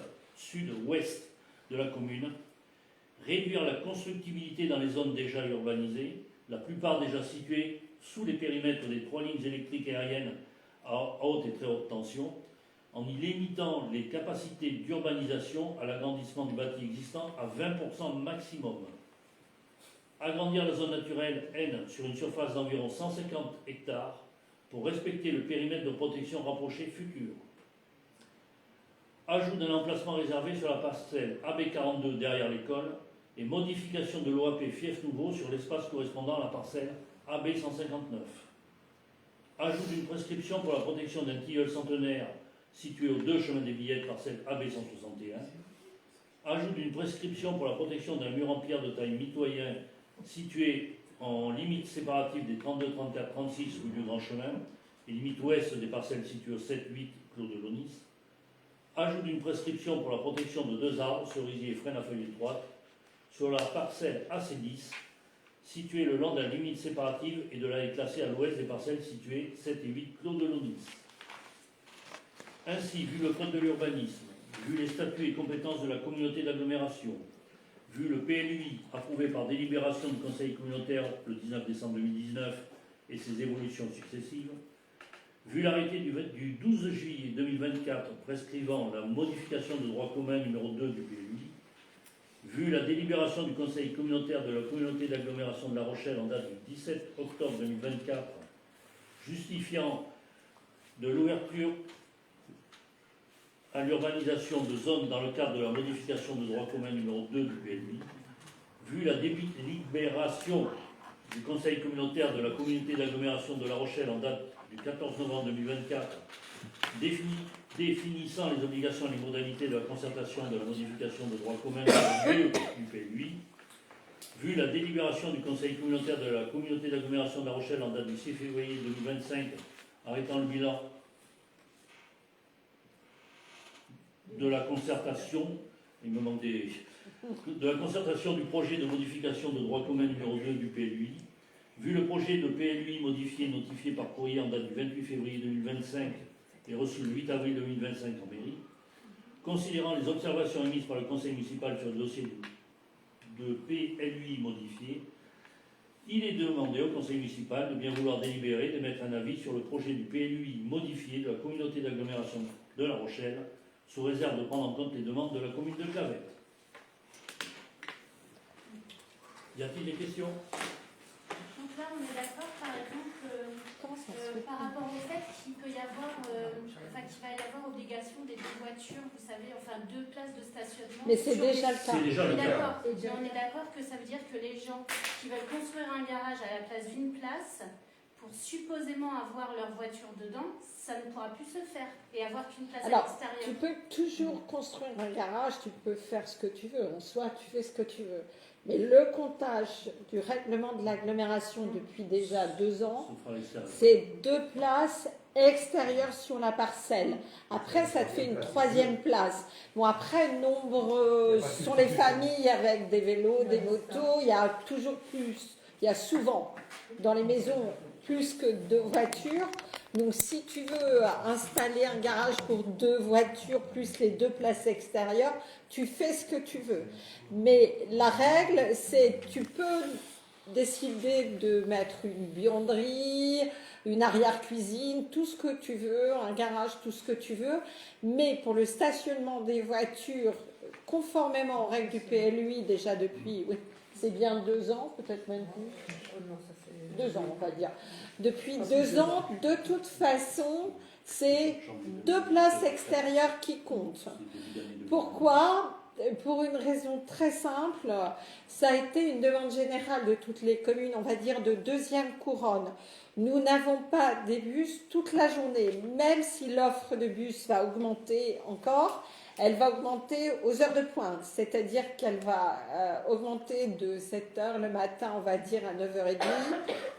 de la commune, réduire la constructibilité dans les zones déjà urbanisées, la plupart déjà situées sous les périmètres des 3 lignes électriques aériennes à haute et très haute tension, en y limitant les capacités d'urbanisation à l'agrandissement du bâti existant à 20% maximum. Agrandir la zone naturelle N sur une surface d'environ 150 hectares pour respecter le périmètre de protection rapproché futur. Ajout d'un emplacement réservé sur la parcelle AB42 derrière l'école et modification de l'OAP Fief Nouveau sur l'espace correspondant à la parcelle AB159. Ajout d'une prescription pour la protection d'un tilleul centenaire situé aux 2 chemins des Billettes, parcelle AB161. Ajout d'une prescription pour la protection d'un mur en pierre de taille mitoyen situé en limite séparative des 32, 34, 36 rue du Grand Chemin et limite ouest des parcelles situées au 7, 8 Clos de Launis. Ajout d'une prescription pour la protection de 2 arbres, cerisiers et frênes à feuilles étroites, sur la parcelle AC10, située le long de la limite séparative et de la haie classée à l'ouest des parcelles situées 7 et 8 Clos de Launis. Ainsi, vu le code de l'urbanisme, vu les statuts et compétences de la communauté d'agglomération, vu le PLUI approuvé par délibération du Conseil communautaire le 19 décembre 2019 et ses évolutions successives, vu l'arrêté du 12 juillet 2024 prescrivant la modification de droit commun numéro 2 du PLUI, vu la délibération du Conseil communautaire de la communauté d'agglomération de La Rochelle en date du 17 octobre 2024, justifiant de l'ouverture à l'urbanisation de zones dans le cadre de la modification de droit commun numéro 2 du PLUI, vu la délibération du Conseil communautaire de la communauté d'agglomération de La Rochelle en date du 14 novembre 2024, définissant les obligations et les modalités de la concertation de la modification de droit commun numéro 2 du PLUI, vu la délibération du conseil communautaire de la communauté d'agglomération de La Rochelle en date du 6 février 2025, arrêtant le bilan de la concertation, il me manque de la concertation du projet de modification de droit commun numéro 2 du PLUI, vu le projet de PLUI modifié notifié par courrier en date du 28 février 2025 et reçu le 8 avril 2025 en mairie, considérant les observations émises par le conseil municipal sur le dossier de PLUI modifié, il est demandé au conseil municipal de bien vouloir délibérer d'émettre un avis sur le projet du PLUI modifié de la communauté d'agglomération de La Rochelle, sous réserve de prendre en compte les demandes de la commune de Clavette. Y a-t-il des questions? Donc là, on est d'accord, par exemple, Comment ça se fait? par rapport au fait qu'il peut y avoir, qu'il va y avoir obligation des 2 voitures, vous savez, enfin 2 places de stationnement. Mais c'est sur déjà les- le cas. C'est déjà le cas. D'accord. Et on est d'accord que ça veut dire que les gens qui veulent construire un garage à la place d'une place, pour supposément avoir leur voiture dedans, ça ne pourra plus se faire et avoir qu'une place Alors, à l'extérieur. tu peux toujours construire un garage, tu peux faire ce que tu veux. En soi, tu fais ce que tu veux. Mais le comptage du règlement de l'agglomération depuis déjà 2 ans, Sauf à l'extérieur. c'est 2 places extérieures sur la parcelle. Après, ça te fait une 3e place. Bon, après, nombreuses sont les familles avec des vélos, des motos. Il y a toujours plus. Il y a souvent dans les maisons plus que 2 voitures. Donc, si tu veux installer un garage pour 2 voitures plus les 2 places extérieures, tu fais ce que tu veux. Mais la règle, c'est tu peux décider de mettre une buanderie, une arrière-cuisine, tout ce que tu veux, un garage, tout ce que tu veux. Mais pour le stationnement des voitures, conformément aux règles du PLUI, déjà depuis, oui, c'est bien 2 ans, peut-être même plus. Oh non, ça fait 2 ans, on va dire. Depuis 2 ans, de toute façon, c'est 2 places extérieures qui comptent. Pourquoi? Pour une raison très simple, ça a été une demande générale de toutes les communes, on va dire de 2e couronne. Nous n'avons pas des bus toute la journée, même si l'offre de bus va augmenter encore. Elle va augmenter aux heures de pointe, c'est-à-dire qu'elle va augmenter de 7h le matin, on va dire, à 9h30.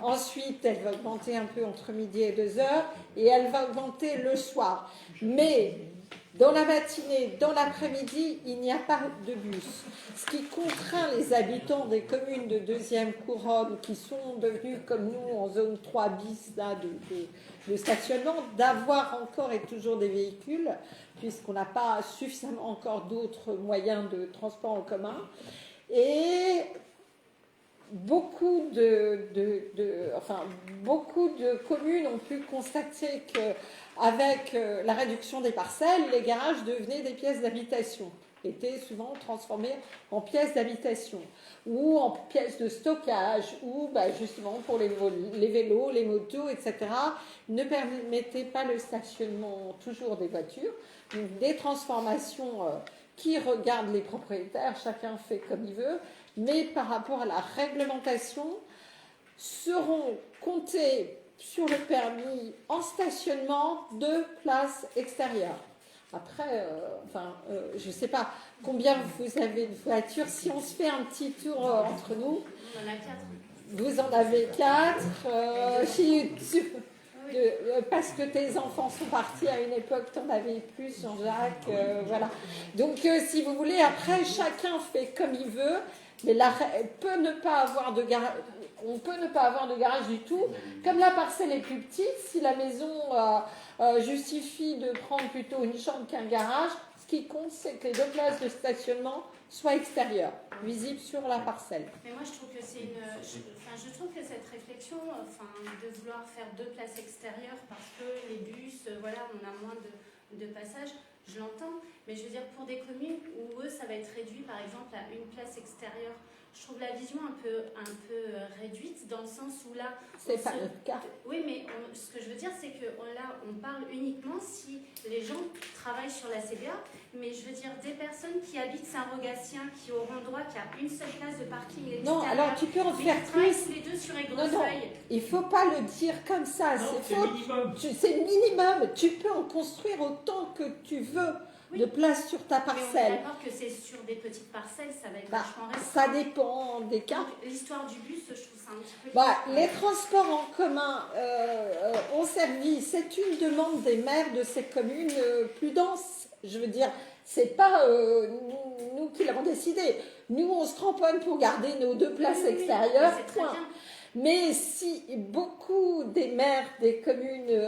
Ensuite, elle va augmenter un peu entre midi et 2h, et elle va augmenter le soir. Mais dans la matinée, dans l'après-midi, il n'y a pas de bus. Ce qui contraint les habitants des communes de 2e couronne, qui sont devenus comme nous en zone 3 bis là, de stationnement, d'avoir encore et toujours des véhicules, puisqu'on n'a pas suffisamment encore d'autres moyens de transport en commun. Et beaucoup beaucoup de communes ont pu constater qu'avec la réduction des parcelles, les garages devenaient des pièces d'habitation, étaient souvent transformés en pièces d'habitation ou en pièces de stockage ou justement pour les vélos, les motos, etc. ne permettaient pas le stationnement toujours des voitures. Donc des transformations qui regardent les propriétaires, chacun fait comme il veut, mais par rapport à la réglementation, seront comptés sur le permis en stationnement 2 places extérieures. Après, je ne sais pas combien vous avez de voitures. Si on se fait un petit tour entre nous, On en a 4. vous en avez 4. Parce que tes enfants sont partis à une époque, tu en avais plus, Jean-Jacques. Voilà. Donc, si vous voulez, après, chacun fait comme il veut. Mais on peut ne pas avoir de garage du tout. Comme la parcelle est plus petite, si la maison justifie de prendre plutôt une chambre qu'un garage, ce qui compte, c'est que les 2 places de stationnement soient extérieures, visibles sur la parcelle. Mais moi, je trouve que c'est je trouve que cette réflexion, de vouloir faire 2 places extérieures parce que les bus, on a moins de passages, je l'entends. Mais je veux dire, pour des communes où eux, ça va être réduit, par exemple, à 1 place extérieure, je trouve la vision un peu réduite dans le sens où là... C'est pas notre cas. Oui, mais ce que je veux dire, c'est que là, on parle uniquement si les gens travaillent sur la CBA, mais je veux dire des personnes qui habitent Saint-Rogatien, qui auront droit qu'à 1 seule place de parking extérieur. Non, alors tu peux en faire Mais plus. tous les deux sur Non, Aigrefeuille. il ne faut pas le dire comme ça. Non, C'est c'est faux. minimum. C'est le minimum. Tu peux en construire autant que tu veux. de place sur ta Mais on est parcelle. d'accord que c'est sur des petites parcelles, ça va être Bah, vachement ça restreint. dépend des cas. Donc, l'histoire du bus, je trouve ça un petit peu... Les transports en commun ont servi, c'est une demande des maires de ces communes plus denses. Je veux dire, c'est pas nous qui l'avons décidé. Nous, on se cramponne pour garder nos 2 places Oui, oui, extérieures, c'est très point. bien. Mais si beaucoup des maires des communes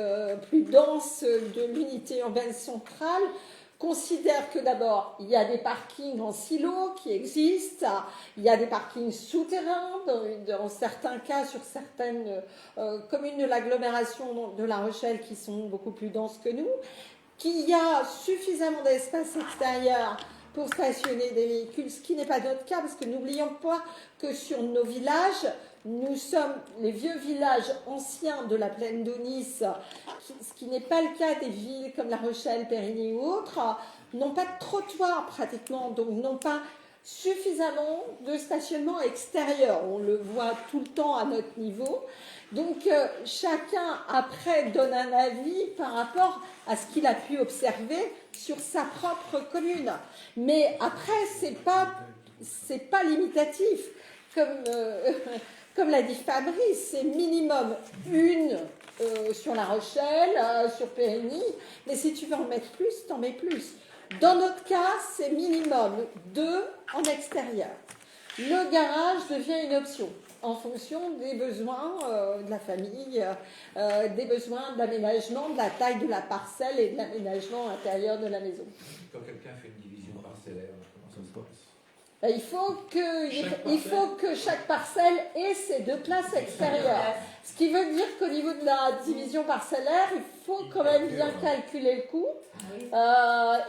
plus denses de l'unité urbaine centrale considèrent que d'abord, il y a des parkings en silo qui existent, il y a des parkings souterrains dans certains cas sur certaines communes de l'agglomération de La Rochelle qui sont beaucoup plus denses que nous, qu'il y a suffisamment d'espace extérieur pour stationner des véhicules, ce qui n'est pas notre cas, parce que n'oublions pas que sur nos villages, nous sommes les vieux villages anciens de la plaine d'Aunis, ce qui n'est pas le cas des villes comme La Rochelle, Périgny ou autres, n'ont pas de trottoir pratiquement, donc n'ont pas suffisamment de stationnement extérieur. On le voit tout le temps à notre niveau. Donc chacun après donne un avis par rapport à ce qu'il a pu observer sur sa propre commune. Mais après, c'est pas limitatif. Comme l'a dit Fabrice, c'est minimum une sur La Rochelle, sur Périgny, mais si tu veux en mettre plus, t'en mets plus. Dans notre cas, c'est minimum 2 en extérieur. Le garage devient une option en fonction des besoins de la famille, des besoins de l'aménagement, de la taille de la parcelle et de l'aménagement intérieur de la maison. Quand quelqu'un fait une division parcellaire, comment ça se passe? Il faut que chaque parcelle ait ses 2 places extérieures. Ce qui veut dire qu'au niveau de la division parcellaire, il faut quand même bien calculer le coût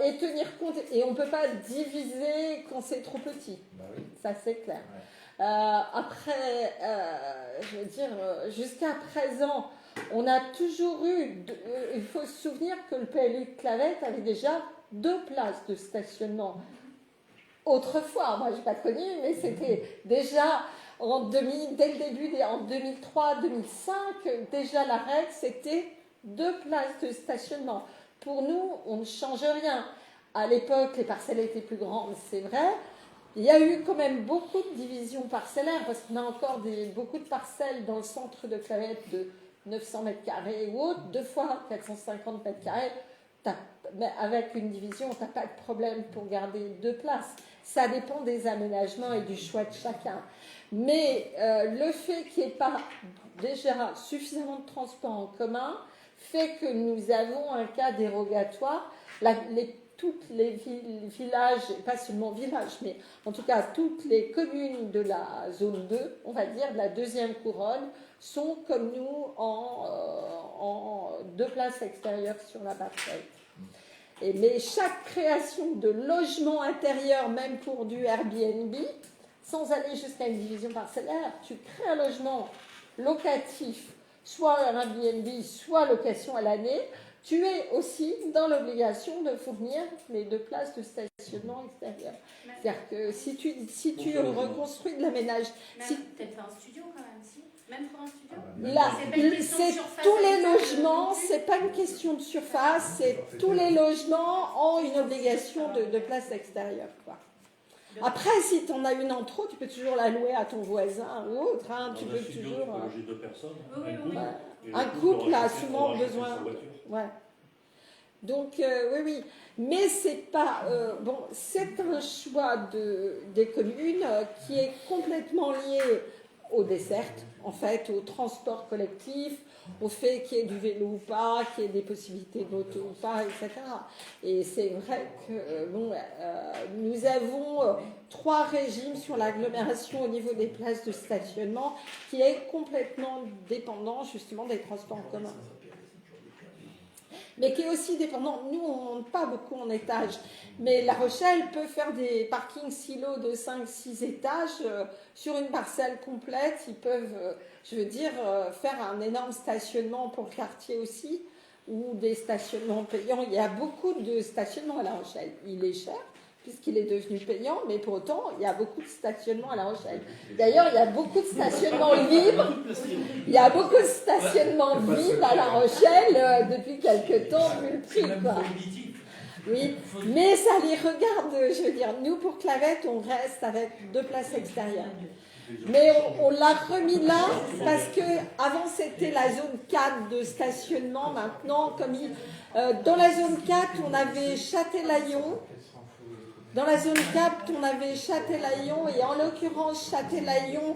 et tenir compte. Et on ne peut pas diviser quand c'est trop petit. Bah oui. Ça, c'est clair. Ouais. Après, je veux dire, jusqu'à présent, on a toujours eu... il faut se souvenir que le PLU de Clavette avait déjà 2 places de stationnement. Autrefois, moi je n'ai pas connu, mais c'était déjà dès le début, en 2003-2005, déjà la règle c'était 2 places de stationnement. Pour nous, on ne change rien. À l'époque, les parcelles étaient plus grandes, c'est vrai. Il y a eu quand même beaucoup de divisions parcellaires, parce qu'on a encore beaucoup de parcelles dans le centre de Clavette de 900 mètres carrés ou autre, 2 fois 450 mètres carrés. Mais avec une division, tu n'as pas de problème pour garder 2 places. Ça dépend des aménagements et du choix de chacun. Mais le fait qu'il n'y ait pas déjà suffisamment de transports en commun fait que nous avons un cas dérogatoire. Toutes les villages, pas seulement villages, mais en tout cas toutes les communes de la zone 2, on va dire, de la 2e couronne, sont comme nous en 2 places extérieures sur la parcelle. Mais chaque création de logement intérieur, même pour du Airbnb, sans aller jusqu'à une division parcellaire, tu crées un logement locatif, soit un Airbnb, soit location à l'année, tu es aussi dans l'obligation de fournir les 2 places de stationnement extérieur. C'est-à-dire que si tu reconstruis de l'aménagement... Peut-être pas un studio quand même, si. Même pour un studio. Là, C'est pas une question de c'est surface tous les habitable logements, non plus. c'est pas une question de surface, c'est tous les logements ont une obligation de place extérieure, quoi. Après, si tu en as une en trop, tu peux toujours la louer à ton voisin ou autre. Hein, tu peux studio, toujours. tu peux loger 2 personnes. Oui, un oui, couple, oui. et Un le couple aura a chacun- souvent aura chacun besoin. sa voiture. Ouais. Donc, oui. Mais c'est pas. C'est un choix des communes qui est complètement lié aux dessertes, en fait, au transport collectif, au fait qu'il y ait du vélo ou pas, qu'il y ait des possibilités de moto ou pas, etc. Et c'est vrai que nous avons 3 régimes sur l'agglomération au niveau des places de stationnement qui est complètement dépendant justement des transports en commun. Mais qui est aussi dépendant, nous on ne monte pas beaucoup en étage, mais La Rochelle peut faire des parkings silos de 5-6 étages sur une parcelle complète. Ils peuvent, faire un énorme stationnement pour le quartier aussi, ou des stationnements payants. Il y a beaucoup de stationnements à La Rochelle. Il est cher, puisqu'il est devenu payant, mais pour autant, il y a beaucoup de stationnements à La Rochelle. D'ailleurs, il y a beaucoup de stationnements libres. Il y a beaucoup de stationnements vides à La Rochelle depuis quelque temps, vu le prix, quoi. Oui, mais ça les regarde, je veux dire. Nous, pour Clavette, on reste avec 2 places extérieures. Mais on l'a remis là parce que avant c'était la zone 4 de stationnement. Maintenant, dans la zone 4, on avait Châtelaillon. Dans la zone 4, on avait Châtelaillon et en l'occurrence Châtelaillon,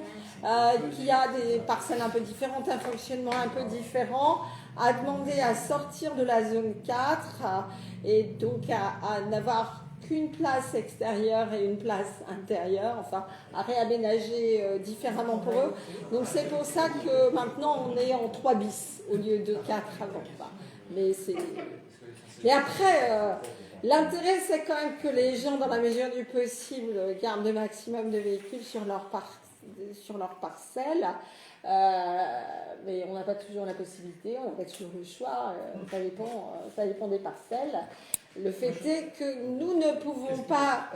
qui a des parcelles un peu différentes, un fonctionnement un peu différent, a demandé à sortir de la zone 4 et donc à n'avoir qu'une place extérieure et une place intérieure, enfin à réaménager différemment pour eux. Donc c'est pour ça que maintenant on est en 3 bis au lieu de 4 avant. Enfin, mais après, l'intérêt c'est quand même que les gens, dans la mesure du possible, gardent le maximum de véhicules sur leur parcelle. Mais on n'a pas toujours la possibilité, on n'a pas toujours le choix, ça dépend des parcelles. Le fait est que nous ne pouvons pas,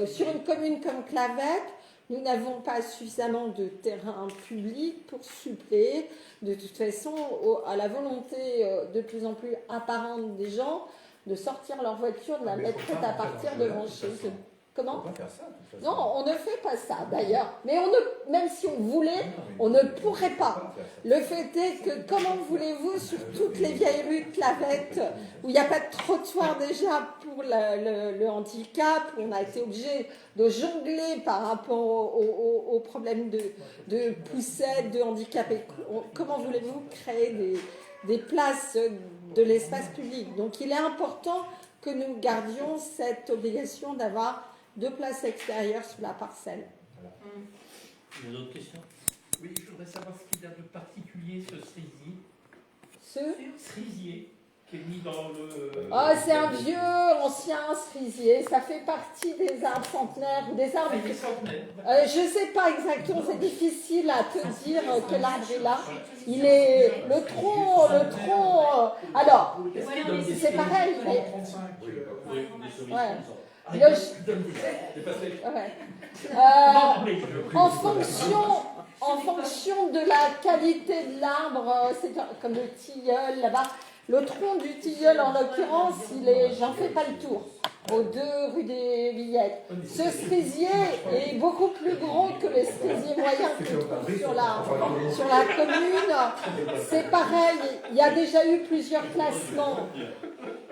sur une commune comme Clavette, nous n'avons pas suffisamment de terrain public pour suppléer, de toute façon, à la volonté de plus en plus apparente des gens de sortir leur voiture, de la mettre prête à partir devant chez eux. Comment ? On peut pas faire ça, de toute façon. Non, on ne fait pas ça d'ailleurs. Mais même si on voulait, on ne pourrait pas. Le fait est que comment voulez-vous sur toutes les vieilles rues de Clavette où il n'y a pas de trottoir déjà pour le handicap, où on a été obligé de jongler par rapport aux problèmes de poussette, de handicap. Comment voulez-vous créer des places de l'espace public ? Donc il est important que nous gardions cette obligation d'avoir 2 places extérieures sur la parcelle. Il y a d'autres questions ? Oui, je voudrais savoir ce qu'il a de particulier, ce cerisier. Ce Cerisier qui est mis dans le... Oh, c'est un vieux, ancien cerisier. Ça fait partie des arbres centenaires ou des arbres... Il est centenaire. Je ne sais pas exactement, c'est difficile à te dire quel arbre est là. Il est... Le tronc... alors, c'est pareil, mais... Oui, des solutions, Ouais. ça. En fonction de la qualité de l'arbre, c'est comme le tilleul là-bas. Le tronc du tilleul, en l'occurrence, j'en fais pas le tour. Aux 2 rue des Billettes. Ce cerisier est beaucoup plus gros que les cerisiers moyens que tu trouves sur la commune. C'est pareil, il y a déjà eu plusieurs classements.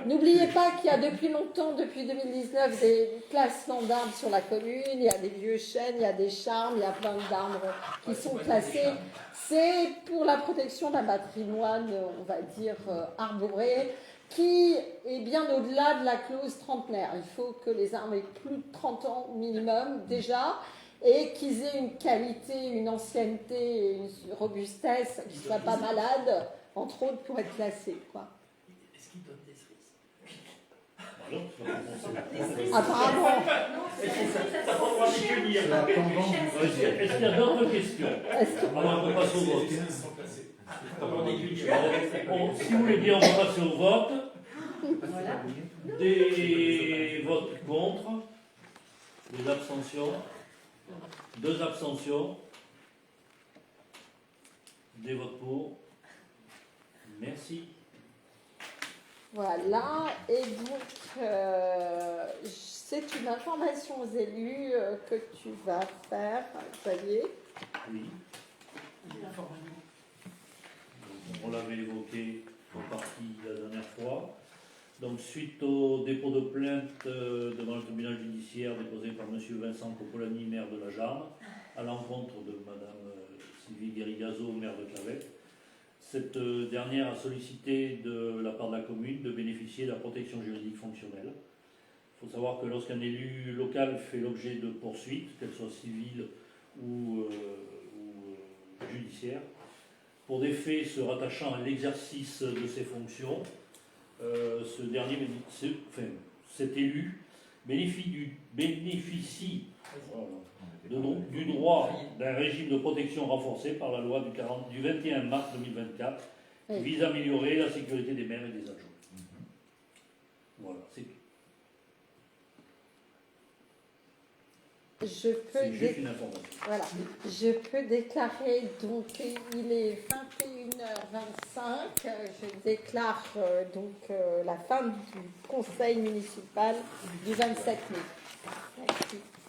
N'oubliez pas qu'il y a depuis longtemps, depuis 2019, des classements d'arbres sur la commune. Il y a des vieux chênes, il y a des charmes, il y a plein d'arbres qui sont classés. C'est pour la protection d'un patrimoine, on va dire, arboré, qui est bien au-delà de la clause trentenaire. Il faut que les arbres aient plus de 30 ans minimum déjà et qu'ils aient une qualité, une ancienneté, une robustesse, qu'ils ne soient pas malades, entre autres, pour être classés, quoi. Est-ce qu'il donne des cerises ? Apparemment. Est-ce qu'il y a d'autres questions ? Alors on passe au vote. Si vous voulez bien, on va passer au vote. Des votes contre, des abstentions, 2 abstentions, des votes pour. Merci. Voilà, et donc c'est une information aux élus que tu vas faire, Xavier. Oui. On l'avait évoqué en partie la dernière fois. Donc, suite au dépôt de plainte devant le tribunal judiciaire déposé par M. Vincent Copolani, maire de la Jarne, à l'encontre de Mme Sylvie Guérigazo, maire de Clavette, cette dernière a sollicité de la part de la commune de bénéficier de la protection juridique fonctionnelle. Il faut savoir que lorsqu'un élu local fait l'objet de poursuites, qu'elles soient civiles ou judiciaires, pour des faits se rattachant à l'exercice de ses fonctions, cet élu bénéficie du droit d'un régime de protection renforcé par la loi du 21 mars 2024 qui vise à améliorer la sécurité des maires et des adjoints. Voilà, c'est tout. Je peux déclarer, donc il est 21h25. je déclare la fin du conseil municipal du 27 mai. Merci.